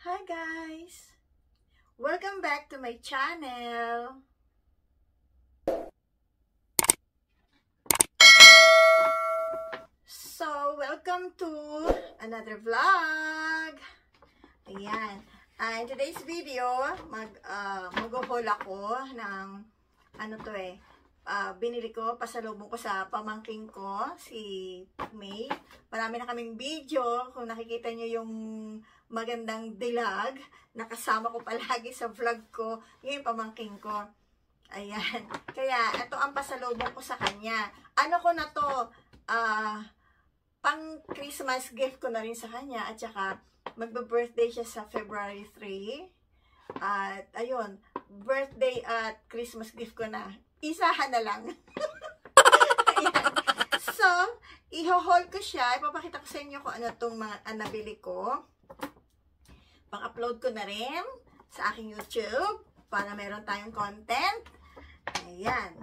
Hi guys! Welcome back to my channel! So, welcome to another vlog! Ayan. In today's video, mag-haul ako ng binili ko, pasalubong ko sa pamangking ko, si May. Marami na kaming video. Kung nakikita nyo yung magandang dilag, nakasama ko palagi sa vlog ko, yung pamangking ko. Ayan. Kaya, ito ang pasalubong ko sa kanya. Ano ko na to? Pang Christmas gift ko na rin sa kanya. At saka, magbe-birthday siya sa February 3. At, ayun, birthday at Christmas gift ko na. Isahan na lang. Ayan. So, i-haul ko siya. Ipapakita ko sa inyo kung ano itong mga nabili ko. Pang-upload ko na rin sa aking YouTube para meron tayong content. Ayan.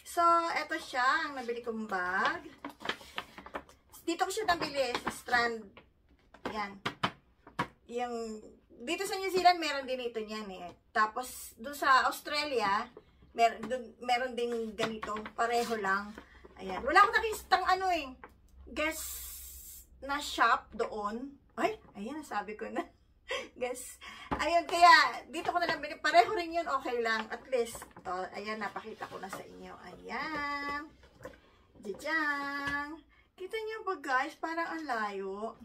So, eto siya ang nabili kong bag. Dito ko siya nabili sa Strand. Ayan. Dito sa New Zealand, meron din ito niyan eh. Tapos, doon sa Australia, meron din ganito. Pareho lang. Ayan. Wala akong nakistang guess na shop doon. Ay, ayan, sabi ko na. Guess. Ayun, kaya, dito ko na lang binili. Pareho rin yun, okay lang. At least, to, ayan, napakita ko na sa inyo. Ayan. Diyan. Kita niyo ba guys, parang ang layo.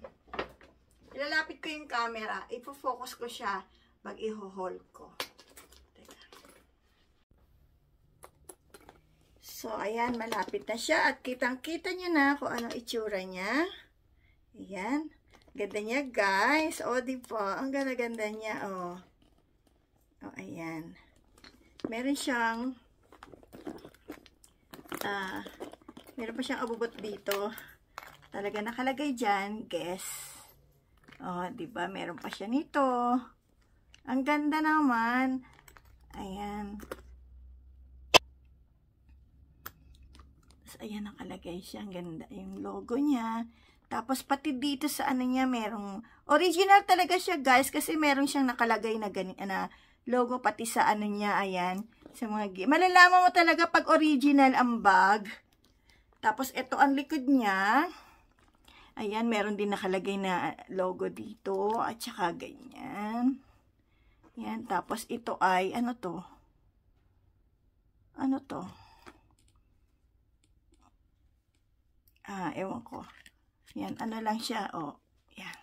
Ilalapit ko yung camera. Ipo-focus ko siya pag i-haul ko. Teka. So, ayan, malapit na siya. At kitang-kita niyo na kung anong itsura niya. Ayan. Ganda niya, guys. O, diba? Ang ganda-ganda niya, o. O, ayan. Meron siyang meron pa siyang abubot dito. Talaga nakalagay dyan, guess. O, diba? Meron pa siya nito. Ang ganda naman. Ayan. Tapos, ayan, nakalagay siya. Ang ganda yung logo niya. Tapos, pati dito sa niya, merong, original talaga siya, guys, kasi meron siyang nakalagay na logo, pati sa niya, ayan, sa mga, malalaman mo talaga pag original ang bag. Tapos, ito ang likod niya, ayan, meron din nakalagay na logo dito, at saka ganyan, ayan, tapos ito ay, ano to, ewan ko. Yan, ano lang siya, yan.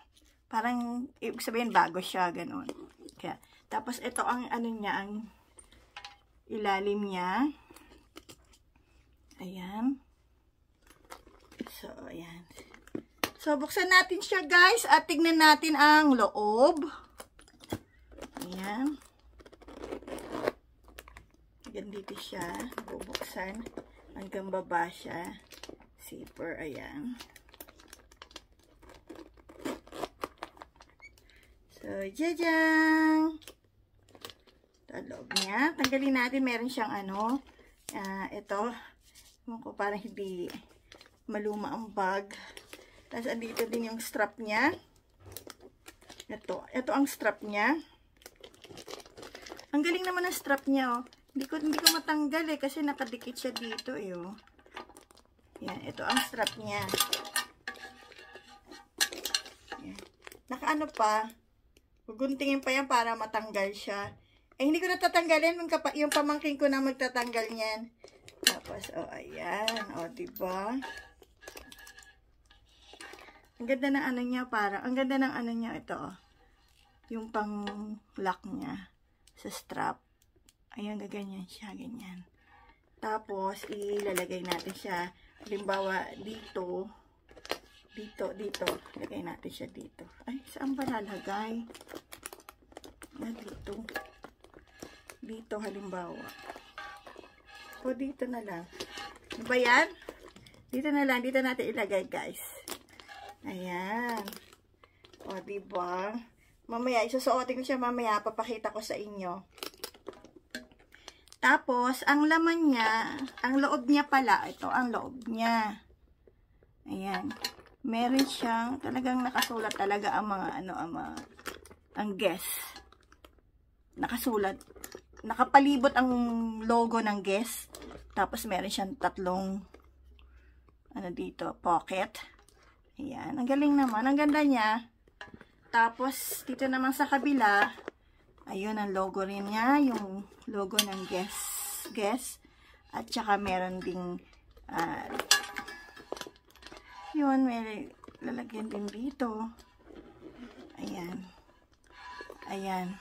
Parang, ibig sabihin, bago siya, ganun. Kaya, tapos, ito ang, niya, ang ilalim niya. Ayan. So, ayan. So, buksan natin siya, guys, at tignan natin ang loob. Ayan. Hanggang dito siya, bubuksan. Hanggang baba siya. Zipper, ayan. So, jajang! Ito, loob niya. Tanggalin natin. Meron siyang ito. Parang hindi maluma ang bag. Tapos, andito din yung strap niya. Ito ang strap niya. Ang galing naman ang strap niya, oh. Hindi ko matanggal eh, kasi nakadikit siya dito eh, oh. Yan, ito ang strap niya. Yan. Nakaano pa, guguntingin pa yan para matanggal siya. Eh, hindi ko natatanggalin. Yung pamangkin ko na magtatanggal niyan. Tapos, ayan. Diba? Ang ganda ng niya, ang ganda ng niya, ito, yung pang-lock niya sa strap. Ayan, gaganyan siya, ganyan. Tapos, ilalagay natin siya. Halimbawa, dito. Lagay natin siya dito. Ay, saan ba lalagay? Dito. Dito, halimbawa. O, dito na lang. Ano ba yan? Dito na lang. Dito natin ilagay, guys. Ayan. O, diba? Mamaya, isusuotin ko siya mamaya. Papakita ko sa inyo. Tapos, ang laman niya, ang loob niya pala, ito ang loob niya. Ayan. meron siyang talagang nakasulat talaga ang mga ang Guess. Nakasulat. Nakapalibot ang logo ng Guess. Tapos meron siyang tatlong dito, pocket. Ayan, ang galing naman. Ang ganda niya. Tapos dito naman sa kabila, ayun ang logo rin niya, yung logo ng Guess. At saka meron ding yun, may lalagyan din dito. Ayan. Ayan.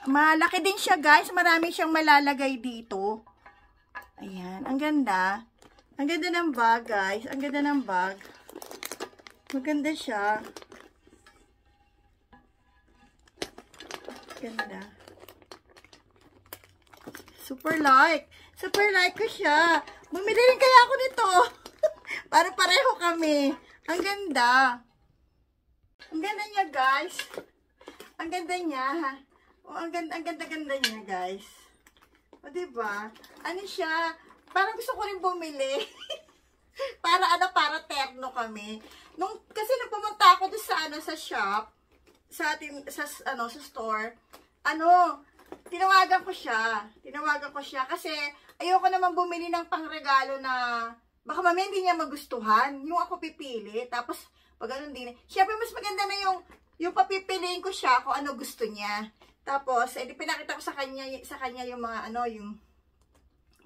Malaki din siya, guys. Marami siyang malalagay dito. Ayan. Ang ganda. Ang ganda ng bag, guys. Ang ganda ng bag. Maganda siya. Ganda. Super like. Super like ko siya. Bumili rin kaya ako nito. Para pareho kami. Ang ganda. Ang ganda niya, guys. Ang ganda niya. Oh, ang ganda niya, guys. O, diba? Ano siya? Parang gusto ko rin bumili. para terno kami. Kasi nung pumunta ako doon sa shop, sa store, tinawagan ko siya kasi ayoko naman bumili ng pangregalo na baka mamaya hindi niya magustuhan. Yung ako pipili, tapos pag ganun din. Siyempre mas maganda na yung papipiliin ko siya kung ano gusto niya. Tapos pinakita ko sa kanya yung mga yung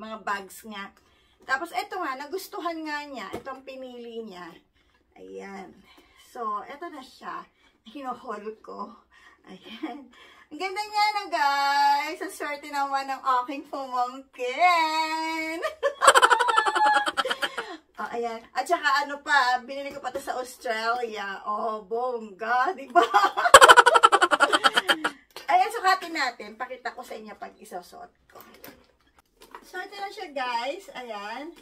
mga bags nga. Tapos eto nga, nagustuhan nga niya, itong pinili niya. Ayan. So, eto na siya. Hino-haul ko. Ayan. Ang ganda niya na, guys. Ang swerte naman ng aking pumangkin. Oh, ayan. At saka binili ko pa ito sa Australia. Oh, bongga. Diba? Ayan, sukatin natin. Pakita ko sa inyo pag isosot ko. So, ito na siya, guys. Ayan.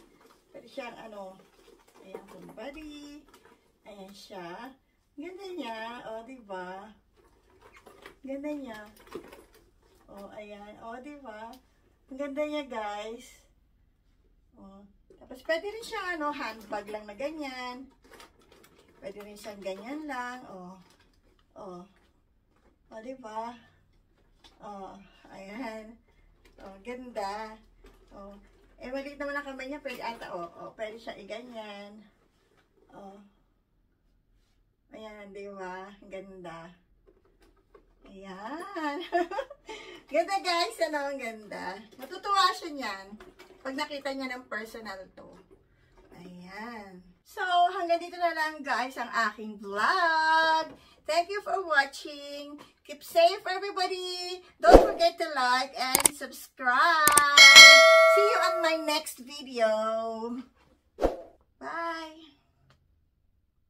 Pwede siyang ayan, kung body. Ayan siya. Ganda niya. O, diba? Ganda niya. O, ayan. O, diba? Ang ganda niya, guys. O. Tapos, pwede rin siyang handbag lang na ganyan. Pwede rin siyang ganyan lang. O. O. O, diba? O. Ayan. O, ganda. Oh. Maliit naman ang kamay niya, pwede pwede siya iganyan. Oh. Ayan, di ba? Ganda. Ayan. Ganda, guys. Ang ganda. Matutuwa siya niyan pag nakita niya ng personal to. Ayan. So, hanggang dito na lang, guys, ang aking vlog. Thank you for watching. Keep safe, everybody. Don't forget to like and subscribe. See you on my next video. Bye.